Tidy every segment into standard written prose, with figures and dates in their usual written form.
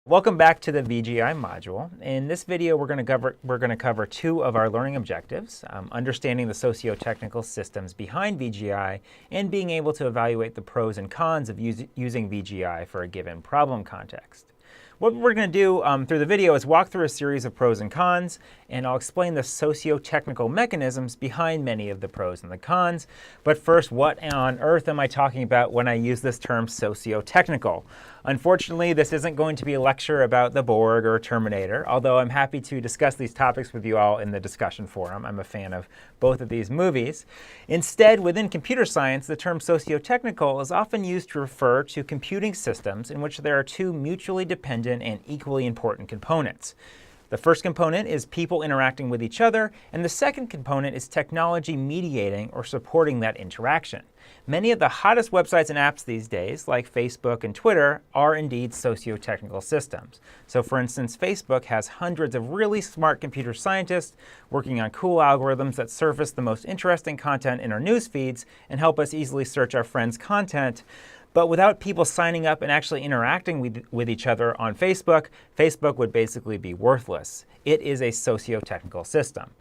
Welcome back to the VGI module. In this video, we're going to cover two of our learning objectives: understanding the socio-technical systems behind VGI and being able to evaluate the pros and cons of using VGI for a given problem context. What we're going to do through the video is walk through a series of pros and cons, and I'll explain the socio-technical mechanisms behind many of the pros and the cons. But first, what on earth am I talking about when I use this term socio-technical? Unfortunately, this isn't going to be a lecture about the Borg or Terminator, although I'm happy to discuss these topics with you all in the discussion forum. I'm a fan of both of these movies. Instead, within computer science, the term socio-technical is often used to refer to computing systems in which there are two mutually dependent and equally important components. The first component is people interacting with each other, and the second component is technology mediating or supporting that interaction. Many of the hottest websites and apps these days, like Facebook and Twitter, are indeed socio-technical systems. So for instance, Facebook has hundreds of really smart computer scientists working on cool algorithms that surface the most interesting content in our news feeds and help us easily search our friends' content. But without people signing up and actually interacting with each other on Facebook, Facebook would basically be worthless. It is a socio-technical system.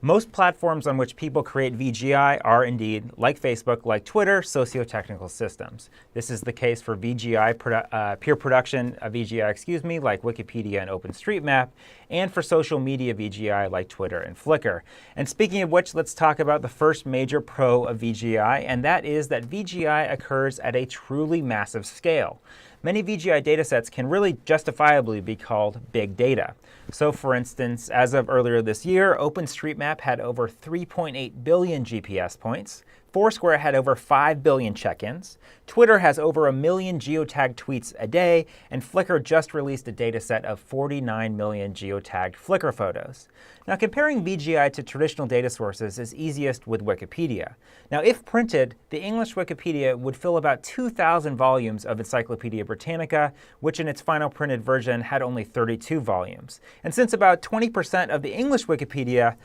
Most platforms on which people create VGI are indeed, like Facebook, like Twitter, socio-technical systems. This is the case for VGI peer production VGI, like Wikipedia and OpenStreetMap, and for social media VGI like Twitter and Flickr. And speaking of which, let's talk about the first major pro of VGI, and that is that VGI occurs at a truly massive scale. Many VGI datasets can really justifiably be called big data. So for instance, as of earlier this year, OpenStreetMap had over 3.8 billion GPS points. Foursquare had over 5 billion check-ins. Twitter has over 1 million geotagged tweets a day, and Flickr just released a dataset of 49 million geotagged Flickr photos. Now, comparing VGI to traditional data sources is easiest with Wikipedia. Now, if printed, the English Wikipedia would fill about 2,000 volumes of Encyclopedia Britannica, which in its final printed version had only 32 volumes. And since about 20% of the English Wikipedia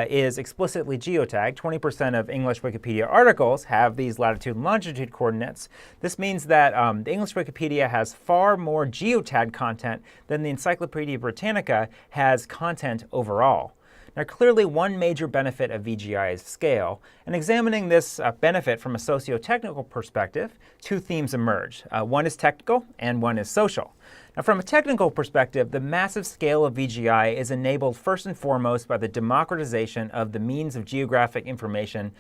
is explicitly geotagged, 20% of English Wikipedia articles have these latitude and longitude coordinates, this means that the English Wikipedia has far more geotagged content than the Encyclopedia Britannica has content overall. Now, clearly, one major benefit of VGI is scale, and examining this benefit from a socio-technical perspective, two themes emerge. One is technical, and one is social. Now, from a technical perspective, the massive scale of VGI is enabled first and foremost by the democratization of the means of geographic information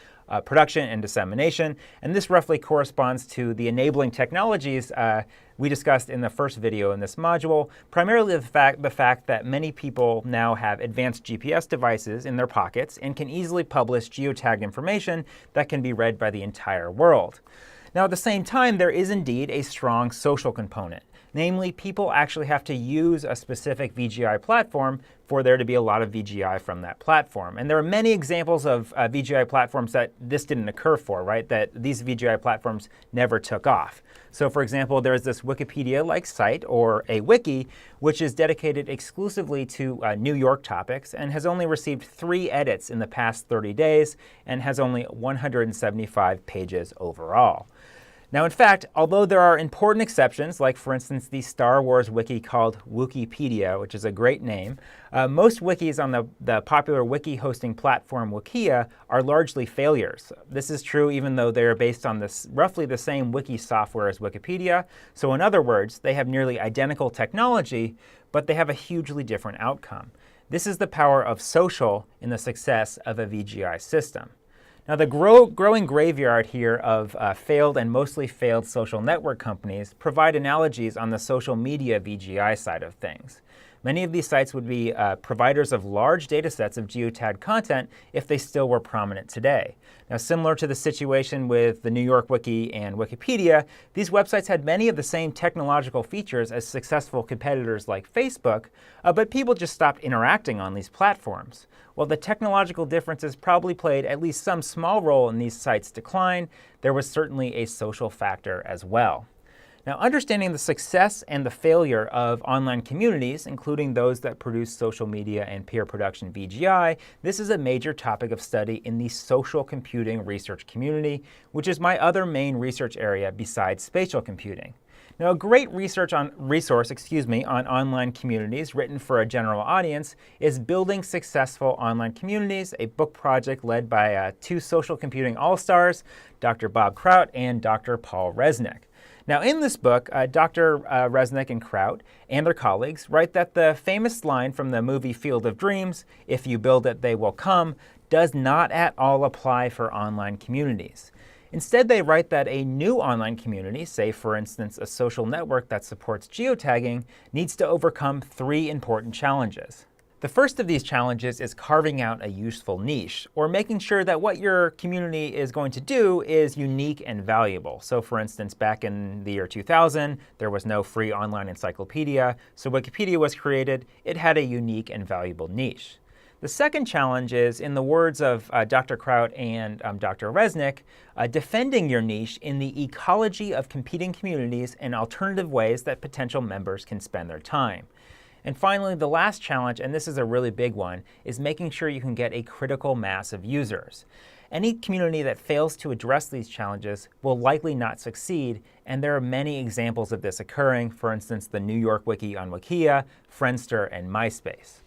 production and dissemination, and this roughly corresponds to the enabling technologies we discussed in the first video in this module, primarily the fact that many people now have advanced GPS devices in their pockets and can easily publish geotagged information that can be read by the entire world. Now, at the same time, there is indeed a strong social component. Namely, people actually have to use a specific VGI platform for there to be a lot of VGI from that platform. And there are many examples of VGI platforms that this didn't occur for, right? That these VGI platforms never took off. So for example, there's this Wikipedia-like site, or a wiki, which is dedicated exclusively to New York topics and has only received 3 edits in the past 30 days and has only 175 pages overall. Now, in fact, although there are important exceptions, like for instance the Star Wars wiki called Wikipedia, which is a great name, most wikis on the popular wiki hosting platform Wikia are largely failures. This is true even though they are based on roughly the same wiki software as Wikipedia. So in other words, they have nearly identical technology, but they have a hugely different outcome. This is the power of social in the success of a VGI system. Now, the growing graveyard here of failed and mostly failed social network companies provide analogies on the social media VGI side of things. Many of these sites would be providers of large data sets of geotagged content if they still were prominent today. Now, similar to the situation with the New York Wiki and Wikipedia, these websites had many of the same technological features as successful competitors like Facebook, but people just stopped interacting on these platforms. While the technological differences probably played at least some small role in these sites' decline, there was certainly a social factor as well. Now, understanding the success and the failure of online communities, including those that produce social media and peer production VGI, this is a major topic of study in the social computing research community, which is my other main research area besides spatial computing. Now, a great resource on online communities written for a general audience is Building Successful Online Communities, a book project led by two social computing all-stars, Dr. Bob Kraut and Dr. Paul Resnick. Now, in this book, Dr. Resnick and Kraut and their colleagues write that the famous line from the movie Field of Dreams, "If you build it, they will come," does not at all apply for online communities. Instead, they write that a new online community, say for instance a social network that supports geotagging, needs to overcome three important challenges. The first of these challenges is carving out a useful niche, or making sure that what your community is going to do is unique and valuable. So for instance, back in the year 2000, there was no free online encyclopedia, so Wikipedia was created. It had a unique and valuable niche. The second challenge is, in the words of Dr. Kraut and Dr. Resnick, defending your niche in the ecology of competing communities and alternative ways that potential members can spend their time. And finally, the last challenge, and this is a really big one, is making sure you can get a critical mass of users. Any community that fails to address these challenges will likely not succeed, and there are many examples of this occurring, for instance, the New York Wiki on Wikia, Friendster, and MySpace.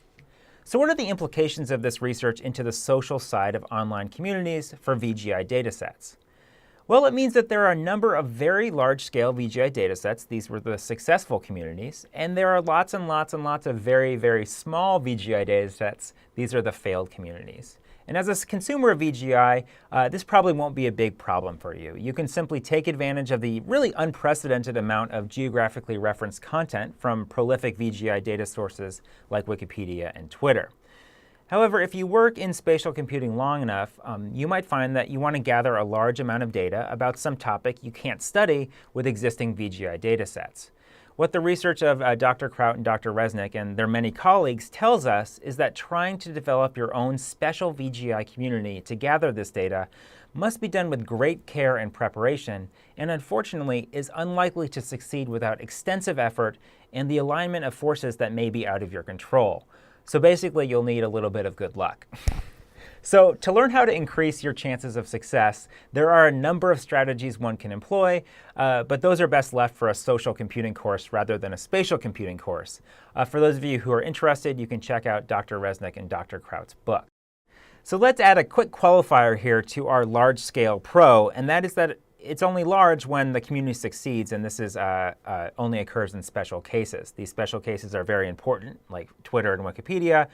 So what are the implications of this research into the social side of online communities for VGI datasets? Well, it means that there are a number of very large-scale VGI datasets. These were the successful communities. And there are lots and lots and lots of very, very small VGI datasets. These are the failed communities. And as a consumer of VGI, this probably won't be a big problem for you. You can simply take advantage of the really unprecedented amount of geographically referenced content from prolific VGI data sources like Wikipedia and Twitter. However, if you work in spatial computing long enough, you might find that you want to gather a large amount of data about some topic you can't study with existing VGI datasets. What the research of Dr. Kraut and Dr. Resnick and their many colleagues tells us is that trying to develop your own special VGI community to gather this data must be done with great care and preparation, and unfortunately is unlikely to succeed without extensive effort and the alignment of forces that may be out of your control. So basically, you'll need a little bit of good luck. So to learn how to increase your chances of success, there are a number of strategies one can employ, but those are best left for a social computing course rather than a spatial computing course. For those of you who are interested, you can check out Dr. Resnick and Dr. Kraut's book. So let's add a quick qualifier here to our large-scale pro, and that is that it's only large when the community succeeds, and this is only occurs in special cases. These special cases are very important, like Twitter and Wikipedia,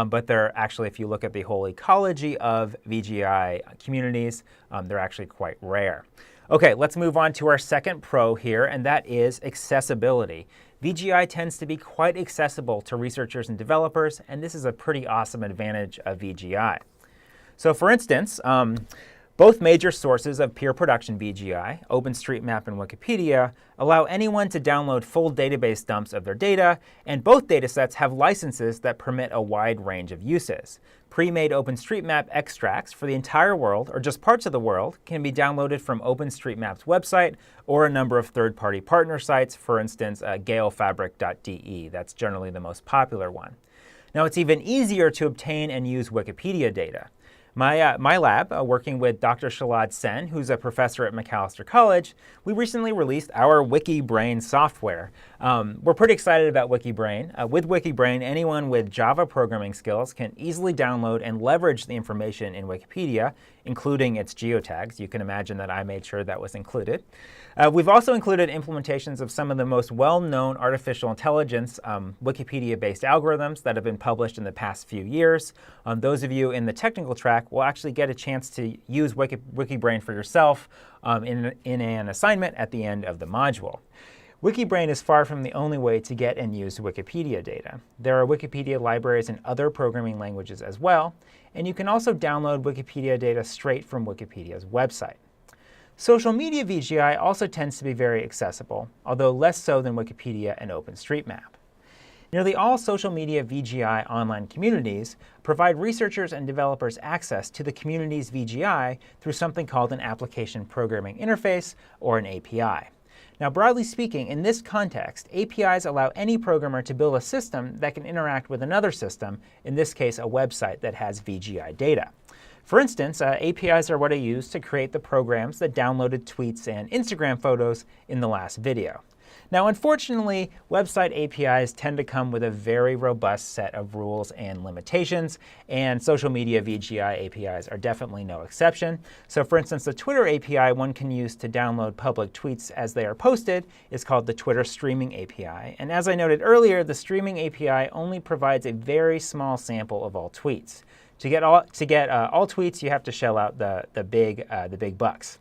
but they're actually, if you look at the whole ecology of VGI communities, they're actually quite rare. Okay, let's move on to our second pro here, and that is accessibility. VGI tends to be quite accessible to researchers and developers, and this is a pretty awesome advantage of VGI. So for instance, both major sources of peer production VGI, OpenStreetMap and Wikipedia, allow anyone to download full database dumps of their data, and both datasets have licenses that permit a wide range of uses. Pre-made OpenStreetMap extracts for the entire world, or just parts of the world, can be downloaded from OpenStreetMap's website or a number of third-party partner sites, for instance, galefabric.de. That's generally the most popular one. Now, it's even easier to obtain and use Wikipedia data. My lab, working with Dr. Shalad Sen, who's a professor at Macalester College, we recently released our WikiBrain software. We're pretty excited about WikiBrain. With WikiBrain, anyone with Java programming skills can easily download and leverage the information in Wikipedia, including its geotags. You can imagine that I made sure that was included. We've also included implementations of some of the most well-known artificial intelligence Wikipedia-based algorithms that have been published in the past few years. Those of you in the technical track will actually get a chance to use WikiBrain for yourself in an assignment at the end of the module. WikiBrain is far from the only way to get and use Wikipedia data. There are Wikipedia libraries in other programming languages as well, and you can also download Wikipedia data straight from Wikipedia's website. Social media VGI also tends to be very accessible, although less so than Wikipedia and OpenStreetMap. Nearly all social media VGI online communities provide researchers and developers access to the community's VGI through something called an application programming interface, or an API. Now, broadly speaking, in this context, APIs allow any programmer to build a system that can interact with another system, in this case a website that has VGI data. For instance, APIs are what I used to create the programs that downloaded tweets and Instagram photos in the last video. Now, unfortunately, website APIs tend to come with a very robust set of rules and limitations, and social media VGI APIs are definitely no exception. So for instance, the Twitter API one can use to download public tweets as they are posted is called the Twitter Streaming API. And as I noted earlier, the Streaming API only provides a very small sample of all tweets. To get all tweets, you have to shell out the big bucks.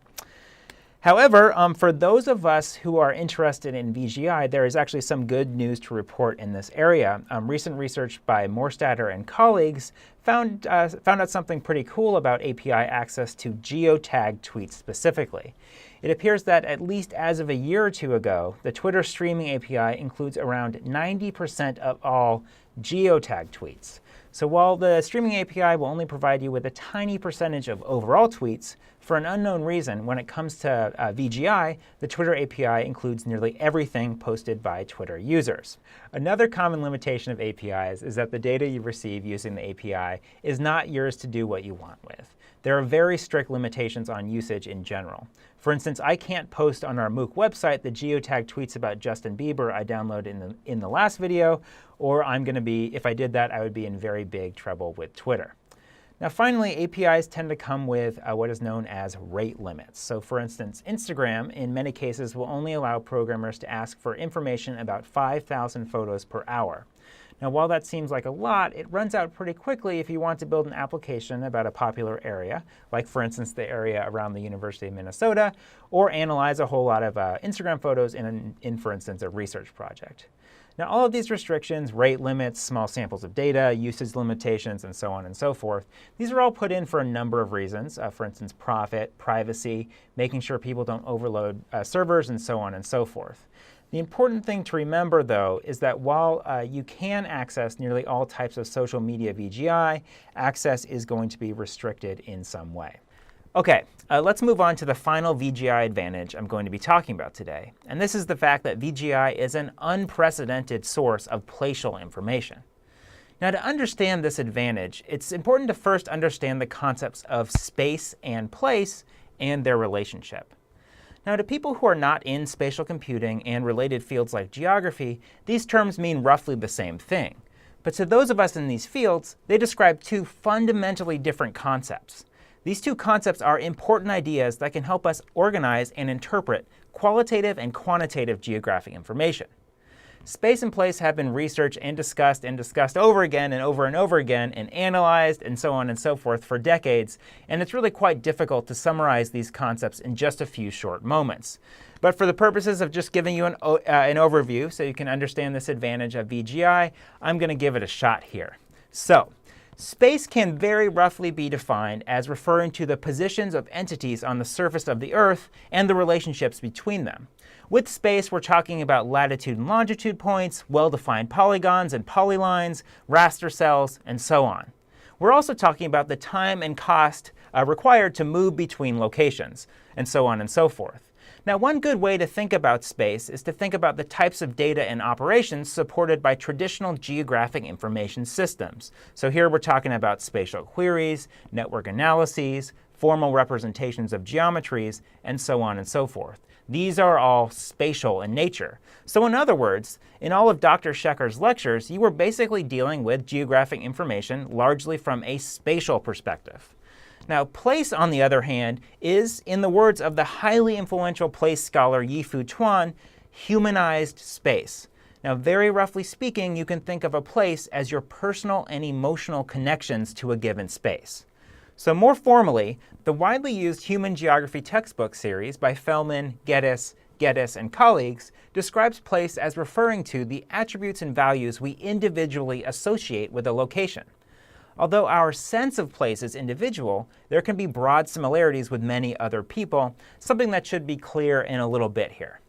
However, for those of us who are interested in VGI, there is actually some good news to report in this area. Recent research by Morstadter and colleagues found out something pretty cool about API access to geotagged tweets specifically. It appears that at least as of a year or two ago, the Twitter Streaming API includes around 90% of all geotagged tweets. So while the Streaming API will only provide you with a tiny percentage of overall tweets, for an unknown reason, when it comes to VGI, the Twitter API includes nearly everything posted by Twitter users. Another common limitation of APIs is that the data you receive using the API is not yours to do what you want with. There are very strict limitations on usage in general. For instance, I can't post on our MOOC website the geotagged tweets about Justin Bieber I downloaded in the last video, or if I did that, I would be in very big trouble with Twitter. Now finally, APIs tend to come with what is known as rate limits. So for instance, Instagram in many cases will only allow programmers to ask for information about 5,000 photos per hour. Now while that seems like a lot, it runs out pretty quickly if you want to build an application about a popular area, like for instance the area around the University of Minnesota, or analyze a whole lot of Instagram photos in, for instance, a research project. Now all of these restrictions, rate limits, small samples of data, usage limitations, and so on and so forth, these are all put in for a number of reasons. For instance, profit, privacy, making sure people don't overload servers, and so on and so forth. The important thing to remember, though, is that while you can access nearly all types of social media VGI, access is going to be restricted in some way. OK, let's move on to the final VGI advantage I'm going to be talking about today. And this is the fact that VGI is an unprecedented source of spatial information. Now, to understand this advantage, it's important to first understand the concepts of space and place and their relationship. Now, to people who are not in spatial computing and related fields like geography, these terms mean roughly the same thing. But to those of us in these fields, they describe two fundamentally different concepts. These two concepts are important ideas that can help us organize and interpret qualitative and quantitative geographic information. Space and place have been researched and discussed over again and over again and analyzed and so on and so forth for decades, and it's really quite difficult to summarize these concepts in just a few short moments. But for the purposes of just giving you an overview so you can understand this advantage of VGI, I'm going to give it a shot here. So, space can very roughly be defined as referring to the positions of entities on the surface of the Earth and the relationships between them. With space, we're talking about latitude and longitude points, well-defined polygons and polylines, raster cells, and so on. We're also talking about the time and cost required to move between locations, and so on and so forth. Now, one good way to think about space is to think about the types of data and operations supported by traditional geographic information systems. So here we're talking about spatial queries, network analyses, formal representations of geometries, and so on and so forth. These are all spatial in nature. So in other words, in all of Dr. Schecker's lectures, you were basically dealing with geographic information largely from a spatial perspective. Now, place, on the other hand, is, in the words of the highly influential place scholar Yi-Fu Tuan, humanized space. Now, very roughly speaking, you can think of a place as your personal and emotional connections to a given space. So more formally, the widely used Human Geography textbook series by Feldman, Geddes, and colleagues describes place as referring to the attributes and values we individually associate with a location. Although our sense of place is individual, there can be broad similarities with many other people, something that should be clear in a little bit here.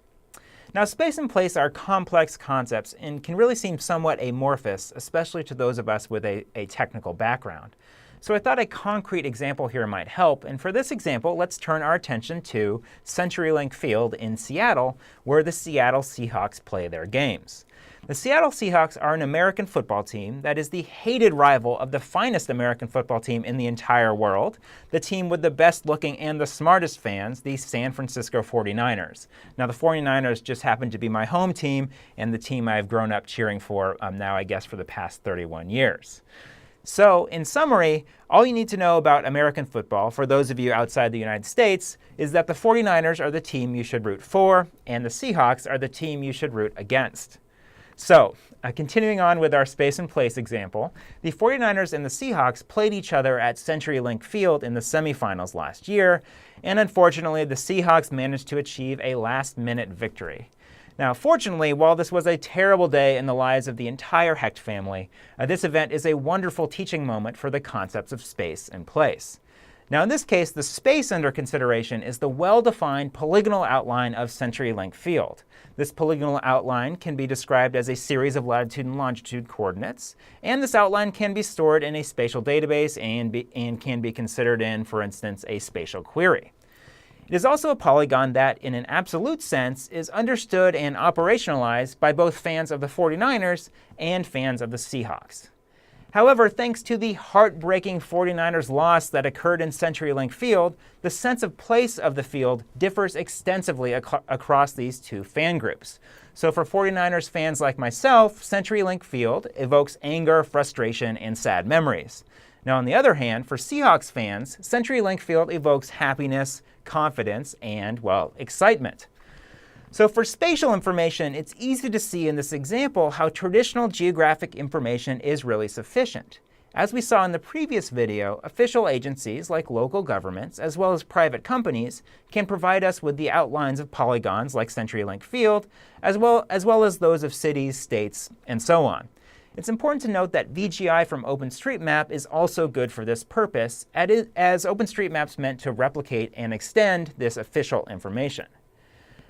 Now, space and place are complex concepts and can really seem somewhat amorphous, especially to those of us with a technical background. So I thought a concrete example here might help, and for this example, let's turn our attention to CenturyLink Field in Seattle, where the Seattle Seahawks play their games. The Seattle Seahawks are an American football team that is the hated rival of the finest American football team in the entire world, the team with the best looking and the smartest fans, the San Francisco 49ers. Now, the 49ers just happen to be my home team and the team I've grown up cheering for now, I guess, for the past 31 years. So, in summary, all you need to know about American football, for those of you outside the United States, is that the 49ers are the team you should root for, and the Seahawks are the team you should root against. So, continuing on with our space and place example, the 49ers and the Seahawks played each other at CenturyLink Field in the semifinals last year, and unfortunately, the Seahawks managed to achieve a last-minute victory. Now, fortunately, while this was a terrible day in the lives of the entire Hecht family, this event is a wonderful teaching moment for the concepts of space and place. Now, in this case, the space under consideration is the well-defined polygonal outline of CenturyLink Field. This polygonal outline can be described as a series of latitude and longitude coordinates, and this outline can be stored in a spatial database and can be considered in, for instance, a spatial query. It is also a polygon that, in an absolute sense, is understood and operationalized by both fans of the 49ers and fans of the Seahawks. However, thanks to the heartbreaking 49ers loss that occurred in CenturyLink Field, the sense of place of the field differs extensively across these two fan groups. So for 49ers fans like myself, CenturyLink Field evokes anger, frustration, and sad memories. Now, on the other hand, for Seahawks fans, CenturyLink Field evokes happiness, confidence, and, well, excitement. So for spatial information, it's easy to see in this example how traditional geographic information is really sufficient. As we saw in the previous video, official agencies like local governments, as well as private companies, can provide us with the outlines of polygons like CenturyLink Field, as well as those of cities, states, and so on. It's important to note that VGI from OpenStreetMap is also good for this purpose, as OpenStreetMap's meant to replicate and extend this official information.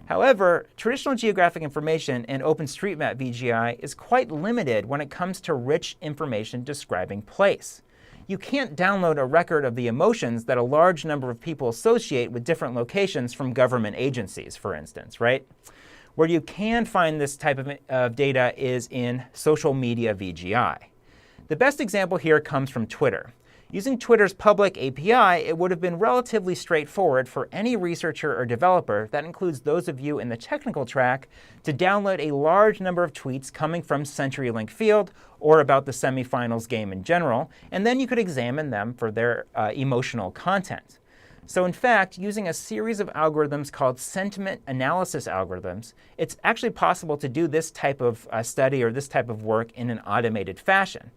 However, traditional geographic information in OpenStreetMap VGI is quite limited when it comes to rich information describing place. You can't download a record of the emotions that a large number of people associate with different locations from government agencies, for instance, right? Where you can find this type of data is in social media VGI. The best example here comes from Twitter. Using Twitter's public API, it would have been relatively straightforward for any researcher or developer, that includes those of you in the technical track, to download a large number of tweets coming from CenturyLink Field or about the semifinals game in general, and then you could examine them for their emotional content. So in fact, using a series of algorithms called sentiment analysis algorithms, it's actually possible to do this type of study or this type of work in an automated fashion.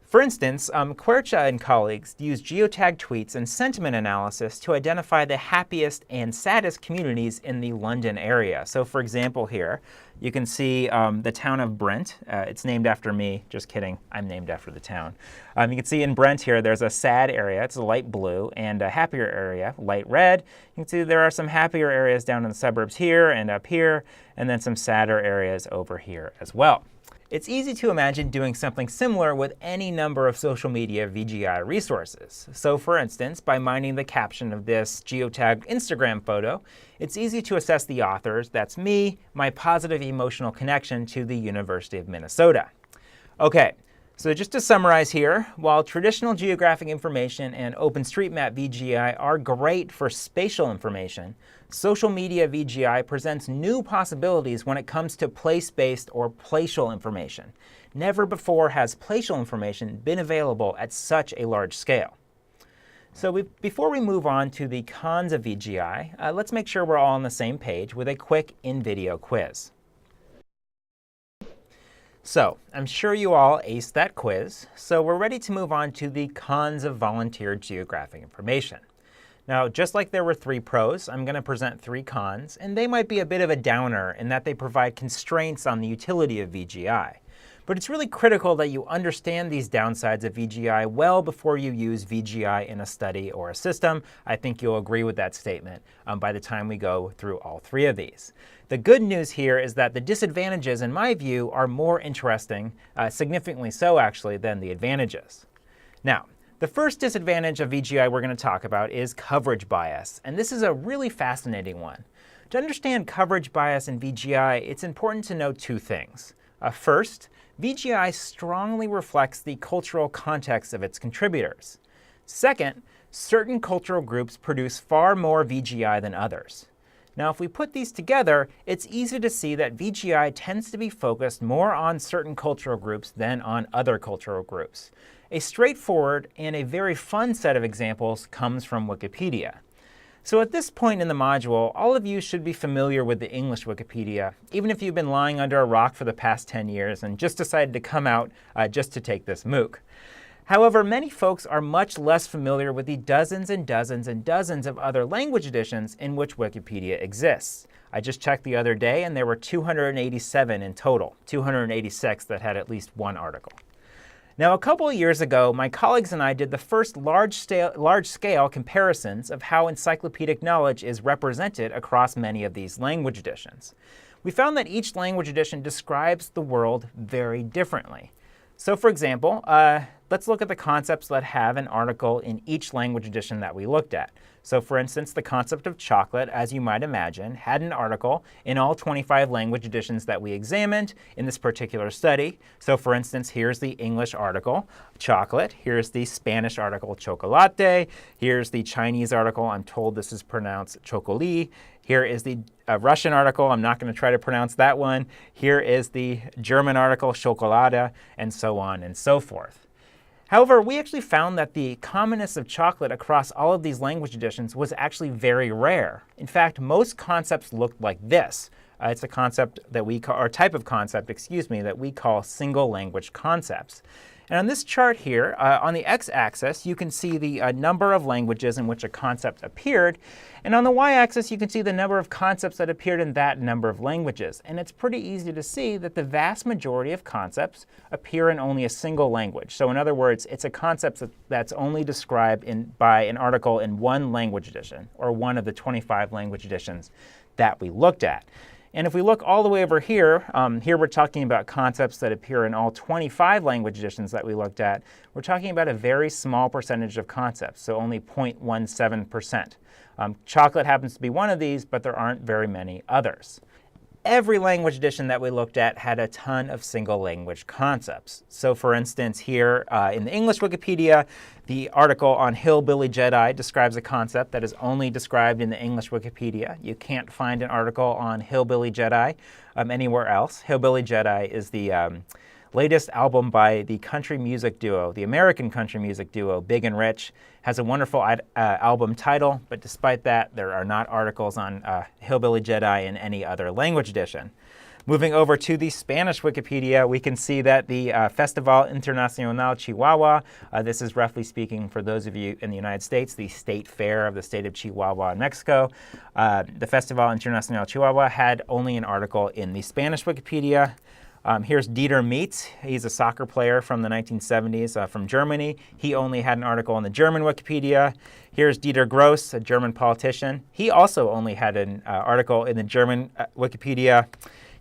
For instance, Quercia and colleagues use geotagged tweets and sentiment analysis to identify the happiest and saddest communities in the London area. So for example here, you can see the town of Brent. It's named after me. Just kidding. I'm named after the town. You can see in Brent here, there's a sad area. It's a light blue, and a happier area, light red. You can see there are some happier areas down in the suburbs here and up here, and then some sadder areas over here as well. It's easy to imagine doing something similar with any number of social media VGI resources. So for instance, by mining the caption of this geotagged Instagram photo, it's easy to assess the authors, that's me, my positive emotional connection to the University of Minnesota. Okay, so just to summarize here, while traditional geographic information and OpenStreetMap VGI are great for spatial information, social media VGI presents new possibilities when it comes to place-based or placial information. Never before has placial information been available at such a large scale. So before we move on to the cons of VGI, let's make sure we're all on the same page with a quick in-video quiz. So I'm sure you all aced that quiz, so we're ready to move on to the cons of volunteer geographic information. Now, just like there were 3 pros, I'm going to present 3 cons, and they might be a bit of a downer in that they provide constraints on the utility of VGI. But it's really critical that you understand these downsides of VGI well before you use VGI in a study or a system. I think you'll agree with that statement by the time we go through all 3 of these. The good news here is that the disadvantages, in my view, are more interesting, significantly so actually, than the advantages. Now, the first disadvantage of VGI we're going to talk about is coverage bias, and this is a really fascinating one. To understand coverage bias in VGI, it's important to know 2 things. First, VGI strongly reflects the cultural context of its contributors. Second, certain cultural groups produce far more VGI than others. Now, if we put these together, it's easy to see that VGI tends to be focused more on certain cultural groups than on other cultural groups. A straightforward and a very fun set of examples comes from Wikipedia. So at this point in the module, all of you should be familiar with the English Wikipedia, even if you've been lying under a rock for the past 10 years and just decided to come out just to take this MOOC. However, many folks are much less familiar with the dozens and dozens and dozens of other language editions in which Wikipedia exists. I just checked the other day and there were 287 in total, 286 that had at least one article. Now, a couple of years ago, my colleagues and I did the first large-scale comparisons of how encyclopedic knowledge is represented across many of these language editions. We found that each language edition describes the world very differently. So for example, let's look at the concepts that have an article in each language edition that we looked at. So for instance, the concept of chocolate, as you might imagine, had an article in all 25 language editions that we examined in this particular study. So for instance, here's the English article, chocolate. Here's the Spanish article, chocolate. Here's the Chinese article. I'm told this is pronounced chocoli. Here is the Russian article. I'm not going to try to pronounce that one. Here is the German article, Schokolade, and so on and so forth. However, we actually found that the commonness of chocolate across all of these language editions was actually very rare. In fact, most concepts looked like this. It's a concept that we call, or type of concept, excuse me, that we call single language concepts. And on this chart here, on the x-axis, you can see the number of languages in which a concept appeared. And on the y-axis, you can see the number of concepts that appeared in that number of languages. And it's pretty easy to see that the vast majority of concepts appear in only a single language. So in other words, it's a concept that's only described by an article in one language edition, or one of the 25 language editions that we looked at. And if we look all the way over here, here we're talking about concepts that appear in all 25 language editions that we looked at. We're talking about a very small percentage of concepts, so only 0.17%. Chocolate happens to be one of these, but there aren't very many others. Every language edition that we looked at had a ton of single language concepts. So for instance, here in the English Wikipedia, the article on Hillbilly Jedi describes a concept that is only described in the English Wikipedia. You can't find an article on Hillbilly Jedi anywhere else. Hillbilly Jedi is the latest album by the country music duo, the American country music duo, Big and Rich. Has a wonderful album title, but despite that, there are not articles on Hillbilly Jedi in any other language edition. Moving over to the Spanish Wikipedia, we can see that the Festival Internacional Chihuahua, this is roughly speaking for those of you in the United States, the state fair of the state of Chihuahua in Mexico. The Festival Internacional Chihuahua had only an article in the Spanish Wikipedia. Here's Dieter Mietz. He's a soccer player from the 1970s from Germany. He only had an article in the German Wikipedia. Here's Dieter Gross, a German politician. He also only had an article in the German Wikipedia.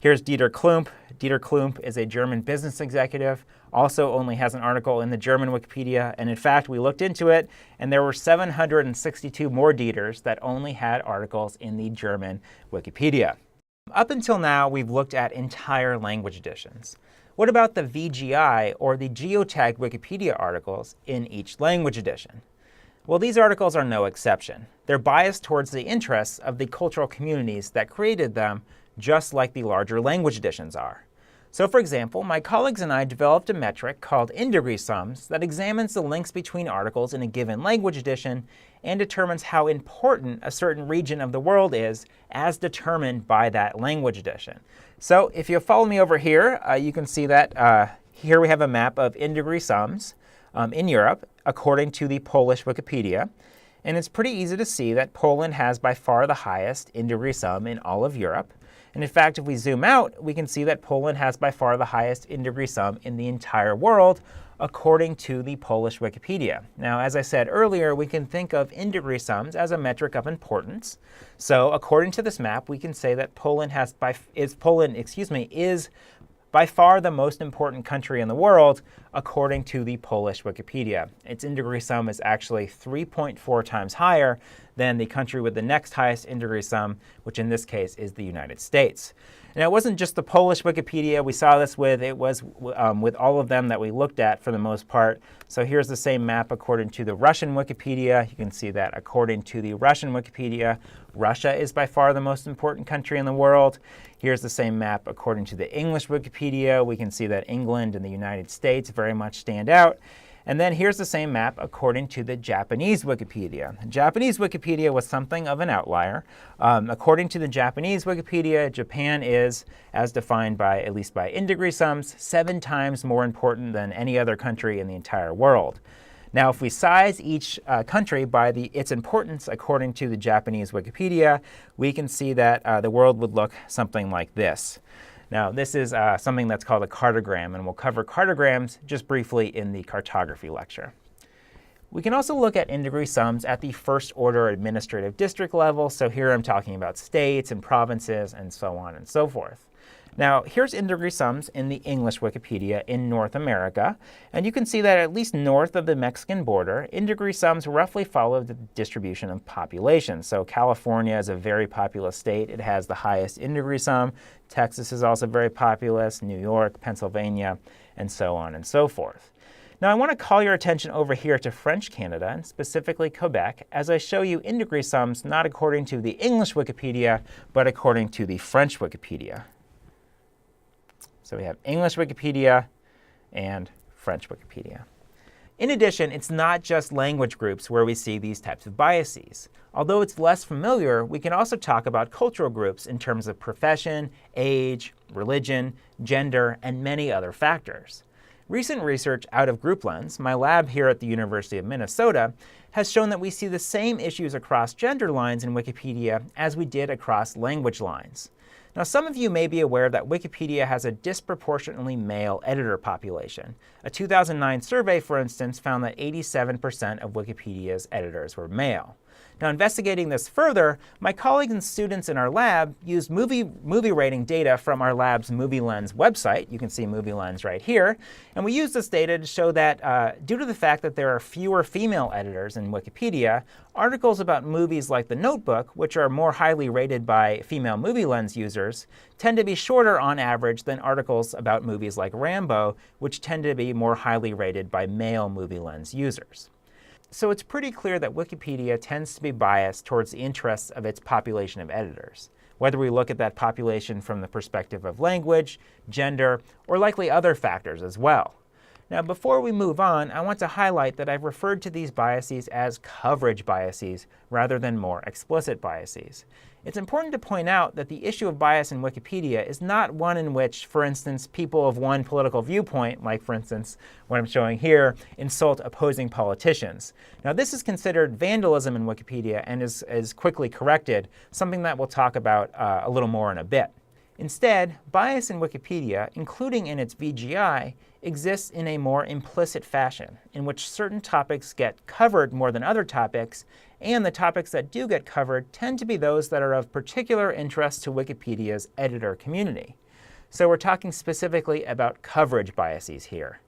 Here's Dieter Klump. Dieter Klump is a German business executive, also only has an article in the German Wikipedia. And in fact, we looked into it, and there were 762 more Dieters that only had articles in the German Wikipedia. Up until now, we've looked at entire language editions. What about the VGI, or the geotagged Wikipedia articles in each language edition? Well, these articles are no exception. They're biased towards the interests of the cultural communities that created them, just like the larger language editions are. So for example, my colleagues and I developed a metric called in-degree sums that examines the links between articles in a given language edition and determines how important a certain region of the world is as determined by that language edition. So if you follow me over here, you can see that here we have a map of in-degree sums in Europe according to the Polish Wikipedia. And it's pretty easy to see that Poland has by far the highest in-degree sum in all of Europe. And in fact, if we zoom out, we can see that Poland has by far the highest in-degree sum in the entire world, according to the Polish Wikipedia. Now, as I said earlier, we can think of in-degree sums as a metric of importance. So according to this map, we can say that Poland is by far the most important country in the world, according to the Polish Wikipedia. Its in-degree sum is actually 3.4 times higher than the country with the next highest in-degree sum, which in this case is the United States. Now, it wasn't just the Polish Wikipedia we saw this with, it was with all of them that we looked at for the most part. So here's the same map according to the Russian Wikipedia. You can see that according to the Russian Wikipedia, Russia is by far the most important country in the world. Here's the same map according to the English Wikipedia. We can see that England and the United States very much stand out. And then here's the same map according to the Japanese Wikipedia. The Japanese Wikipedia was something of an outlier. According to the Japanese Wikipedia, Japan is, as defined by, at least by in-degree sums, 7 times more important than any other country in the entire world. Now, if we size each country by its importance according to the Japanese Wikipedia, we can see that the world would look something like this. Now, this is something that's called a cartogram, and we'll cover cartograms just briefly in the cartography lecture. We can also look at in-degree sums at the first-order administrative district level. So here I'm talking about states and provinces and so on and so forth. Now, here's in-degree sums in the English Wikipedia in North America. And you can see that at least north of the Mexican border, in-degree sums roughly follow the distribution of population. So California is a very populous state. It has the highest in-degree sum. Texas is also very populous, New York, Pennsylvania, and so on and so forth. Now, I want to call your attention over here to French Canada, and specifically Quebec, as I show you in-degree sums not according to the English Wikipedia, but according to the French Wikipedia. So we have English Wikipedia and French Wikipedia. In addition, it's not just language groups where we see these types of biases. Although it's less familiar, we can also talk about cultural groups in terms of profession, age, religion, gender, and many other factors. Recent research out of GroupLens, my lab here at the University of Minnesota, has shown that we see the same issues across gender lines in Wikipedia as we did across language lines. Now, some of you may be aware that Wikipedia has a disproportionately male editor population. A 2009 survey, for instance, found that 87% of Wikipedia's editors were male. Now, investigating this further, my colleagues and students in our lab used movie rating data from our lab's MovieLens website. You can see MovieLens right here. And we used this data to show that due to the fact that there are fewer female editors in Wikipedia, articles about movies like The Notebook, which are more highly rated by female MovieLens users, tend to be shorter on average than articles about movies like Rambo, which tend to be more highly rated by male MovieLens users. So it's pretty clear that Wikipedia tends to be biased towards the interests of its population of editors, whether we look at that population from the perspective of language, gender, or likely other factors as well. Now, before we move on, I want to highlight that I've referred to these biases as coverage biases rather than more explicit biases. It's important to point out that the issue of bias in Wikipedia is not one in which, for instance, people of one political viewpoint, like for instance what I'm showing here, insult opposing politicians. Now, this is considered vandalism in Wikipedia and is quickly corrected, something that we'll talk about a little more in a bit. Instead, bias in Wikipedia, including in its VGI, exists in a more implicit fashion, in which certain topics get covered more than other topics, and the topics that do get covered tend to be those that are of particular interest to Wikipedia's editor community. So we're talking specifically about coverage biases here.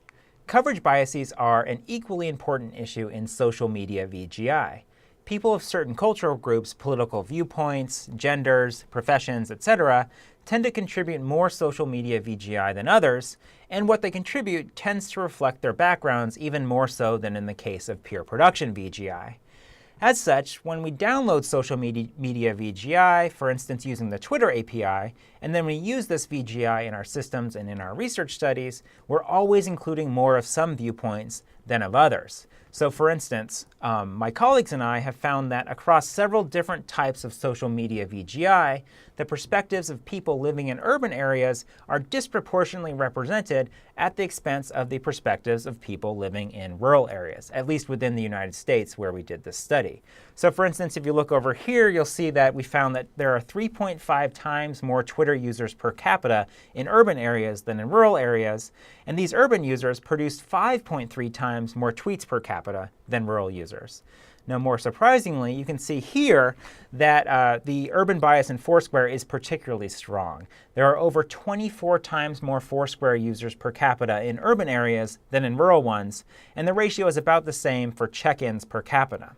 Coverage biases are an equally important issue in social media VGI. People of certain cultural groups, political viewpoints, genders, professions, etc., tend to contribute more social media VGI than others, and what they contribute tends to reflect their backgrounds even more so than in the case of peer production VGI. As such, when we download social media VGI, for instance using the Twitter API, and then we use this VGI in our systems and in our research studies, we're always including more of some viewpoints than of others. So for instance, my colleagues and I have found that across several different types of social media VGI, the perspectives of people living in urban areas are disproportionately represented at the expense of the perspectives of people living in rural areas, at least within the United States where we did this study. So for instance, if you look over here, you'll see that we found that there are 3.5 times more Twitter users per capita in urban areas than in rural areas, and these urban users produced 5.3 times more tweets per capita than rural users. Now, more surprisingly, you can see here that the urban bias in Foursquare is particularly strong. There are over 24 times more Foursquare users per capita in urban areas than in rural ones, and the ratio is about the same for check-ins per capita.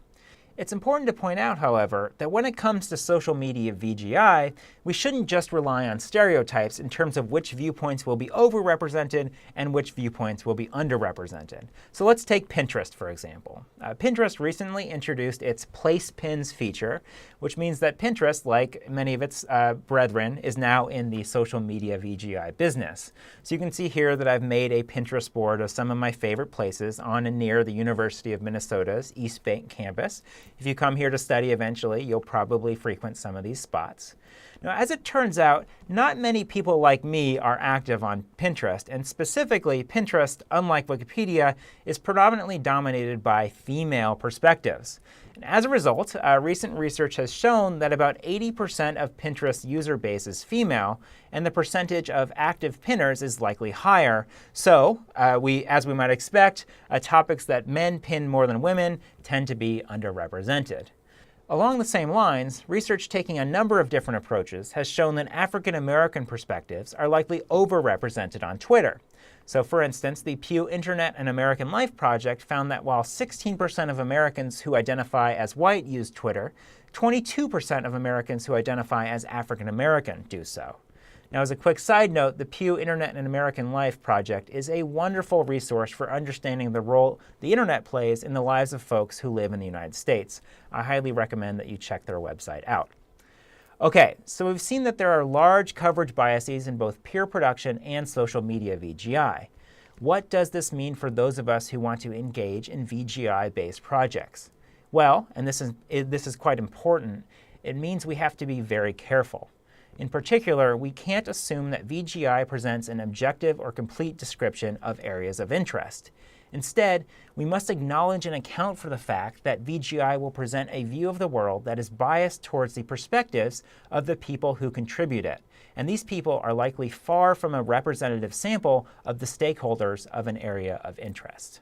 It's important to point out, however, that when it comes to social media VGI, we shouldn't just rely on stereotypes in terms of which viewpoints will be overrepresented and which viewpoints will be underrepresented. So let's take Pinterest, for example. Pinterest recently introduced its Place Pins feature, which means that Pinterest, like many of its brethren, is now in the social media VGI business. So you can see here that I've made a Pinterest board of some of my favorite places on and near the University of Minnesota's East Bank campus. If you come here to study eventually, you'll probably frequent some of these spots. Now, as it turns out, not many people like me are active on Pinterest, and specifically, Pinterest, unlike Wikipedia, is predominantly dominated by female perspectives. And as a result, recent research has shown that about 80% of Pinterest's user base is female, and the percentage of active pinners is likely higher. So, as we might expect, topics that men pin more than women tend to be underrepresented. Along the same lines, research taking a number of different approaches has shown that African American perspectives are likely overrepresented on Twitter. So for instance, the Pew Internet and American Life project found that while 16% of Americans who identify as white use Twitter, 22% of Americans who identify as African American do so. Now, as a quick side note, the Pew Internet and American Life project is a wonderful resource for understanding the role the internet plays in the lives of folks who live in the United States. I highly recommend that you check their website out. Okay, so we've seen that there are large coverage biases in both peer production and social media VGI. What does this mean for those of us who want to engage in VGI-based projects? Well, and this is quite important, it means we have to be very careful. In particular, we can't assume that VGI presents an objective or complete description of areas of interest. Instead, we must acknowledge and account for the fact that VGI will present a view of the world that is biased towards the perspectives of the people who contribute it. And these people are likely far from a representative sample of the stakeholders of an area of interest.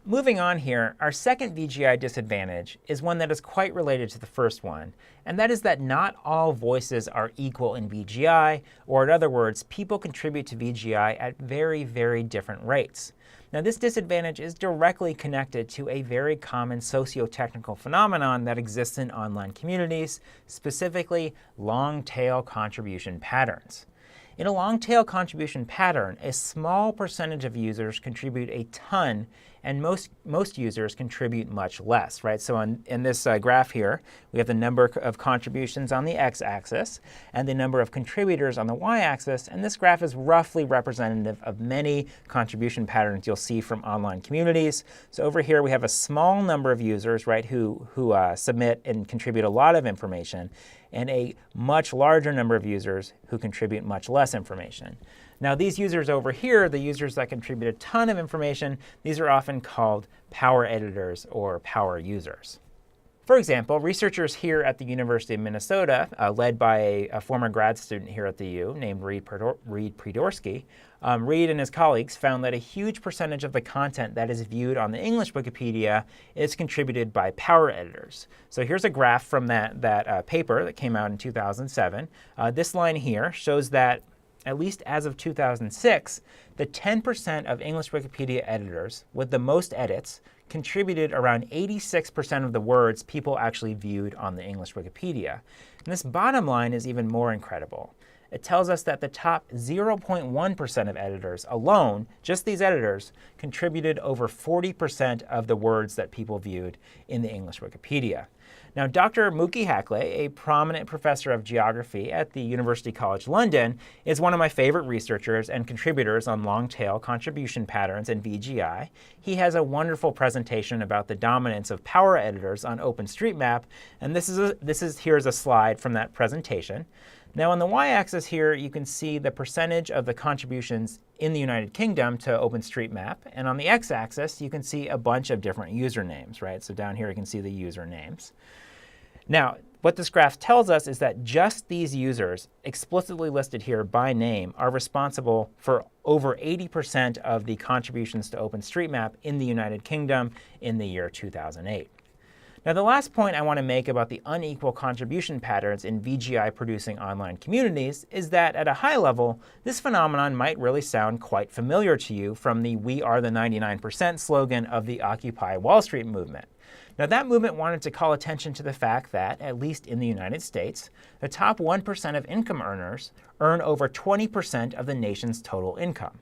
Moving on here, our second VGI disadvantage is one that is quite related to the first one, and that is that not all voices are equal in VGI, or in other words, people contribute to VGI at very, very different rates. Now, this disadvantage is directly connected to a very common socio-technical phenomenon that exists in online communities, specifically long-tail contribution patterns. In a long-tail contribution pattern, a small percentage of users contribute a ton, and most users contribute much less, right? So in this graph here, we have the number of contributions on the x-axis and the number of contributors on the y-axis, and this graph is roughly representative of many contribution patterns you'll see from online communities. So over here, we have a small number of users, right, who submit and contribute a lot of information, and a much larger number of users who contribute much less information. Now, these users over here, the users that contribute a ton of information, these are often called power editors or power users. For example, researchers here at the University of Minnesota, led by a former grad student here at the U named Reed Pridorsky, Reed and his colleagues found that a huge percentage of the content that is viewed on the English Wikipedia is contributed by power editors. So here's a graph from that paper that came out in 2007. This line here shows that, at least as of 2006, the 10% of English Wikipedia editors with the most edits contributed around 86% of the words people actually viewed on the English Wikipedia. And this bottom line is even more incredible. It tells us that the top 0.1% of editors alone, just these editors, contributed over 40% of the words that people viewed in the English Wikipedia. Now, Dr. Mookie Hackley, a prominent professor of geography at the University College London, is one of my favorite researchers and contributors on long-tail contribution patterns in VGI. He has a wonderful presentation about the dominance of power editors on OpenStreetMap, and here's a slide from that presentation. Now, on the y-axis here, you can see the percentage of the contributions in the United Kingdom to OpenStreetMap, and on the x-axis, you can see a bunch of different usernames, right? So down here, you can see the usernames. Now, what this graph tells us is that just these users, explicitly listed here by name, are responsible for over 80% of the contributions to OpenStreetMap in the United Kingdom in the year 2008. Now, the last point I want to make about the unequal contribution patterns in VGI producing online communities is that at a high level, this phenomenon might really sound quite familiar to you from the "We are the 99% slogan of the Occupy Wall Street movement. Now, that movement wanted to call attention to the fact that, at least in the United States, the top 1% of income earners earn over 20% of the nation's total income.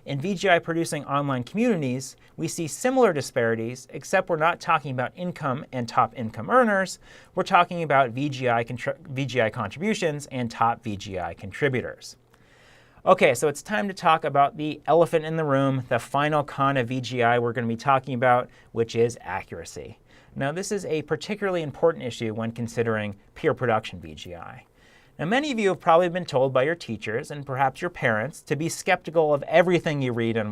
In VGI-producing online communities, we see similar disparities, except we're not talking about income and top income earners. We're talking about VGI contributions and top VGI contributors. OK, so it's time to talk about the elephant in the room, the final con of VGI we're going to be talking about, which is accuracy. Now, this is a particularly important issue when considering peer production VGI. Now, many of you have probably been told by your teachers and perhaps your parents to be skeptical of everything you read on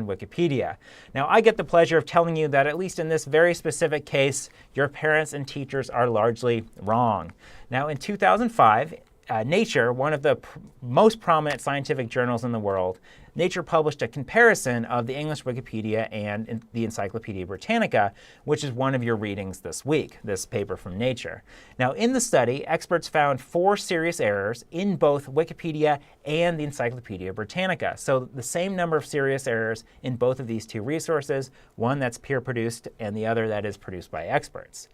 Wikipedia. Now, I get the pleasure of telling you that at least in this very specific case, your parents and teachers are largely wrong. Now, in 2005, Nature, one of the most prominent scientific journals in the world, Nature published a comparison of the English Wikipedia and the Encyclopedia Britannica, which is one of your readings this week, this paper from Nature. Now, in the study, experts found 4 serious errors in both Wikipedia and the Encyclopedia Britannica. So the same number of serious errors in both of these two resources, one that's peer-produced and the other that is produced by experts.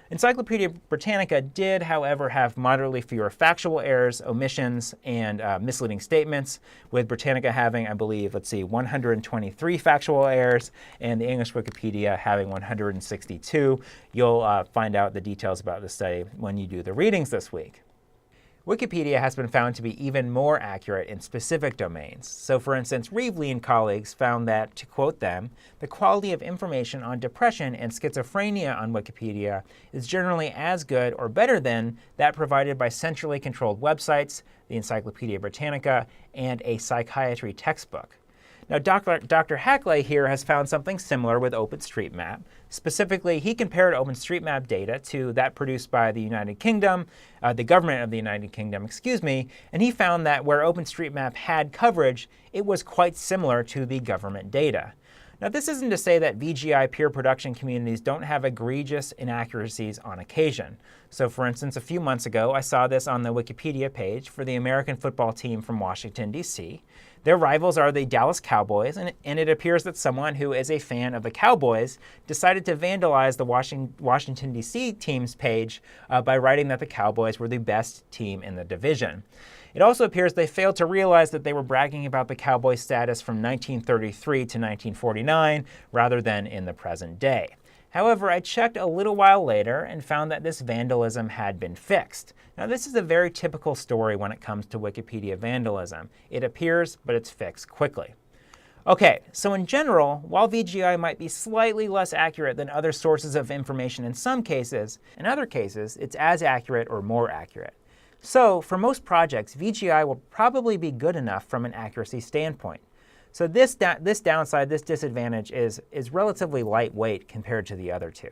Encyclopedia Britannica did, however, have moderately fewer factual errors, omissions, and misleading statements, with Britannica having, I believe, 123 factual errors, and the English Wikipedia having 162. You'll find out the details about the study when you do the readings this week. Wikipedia has been found to be even more accurate in specific domains. So for instance, Reevely and colleagues found that, to quote them, the quality of information on depression and schizophrenia on Wikipedia is generally as good or better than that provided by centrally controlled websites, the Encyclopedia Britannica, and a psychiatry textbook. Now, Dr. Hackley here has found something similar with OpenStreetMap. Specifically, he compared OpenStreetMap data to that produced by the United Kingdom, the government of the United Kingdom, and he found that where OpenStreetMap had coverage, it was quite similar to the government data. Now, this isn't to say that VGI peer production communities don't have egregious inaccuracies on occasion. So for instance, a few months ago, I saw this on the Wikipedia page for the American football team from Washington, D.C. Their rivals are the Dallas Cowboys, and it appears that someone who is a fan of the Cowboys decided to vandalize the Washington, D.C. team's page by writing that the Cowboys were the best team in the division. It also appears they failed to realize that they were bragging about the Cowboys' status from 1933 to 1949 rather than in the present day. However, I checked a little while later and found that this vandalism had been fixed. Now, this is a very typical story when it comes to Wikipedia vandalism. It appears, but it's fixed quickly. OK, so in general, while VGI might be slightly less accurate than other sources of information in some cases, in other cases, it's as accurate or more accurate. So for most projects, VGI will probably be good enough from an accuracy standpoint. So this downside, this disadvantage is relatively lightweight compared to the other two.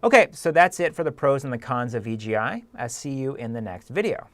OK, so that's it for the pros and the cons of VGI. I'll see you in the next video.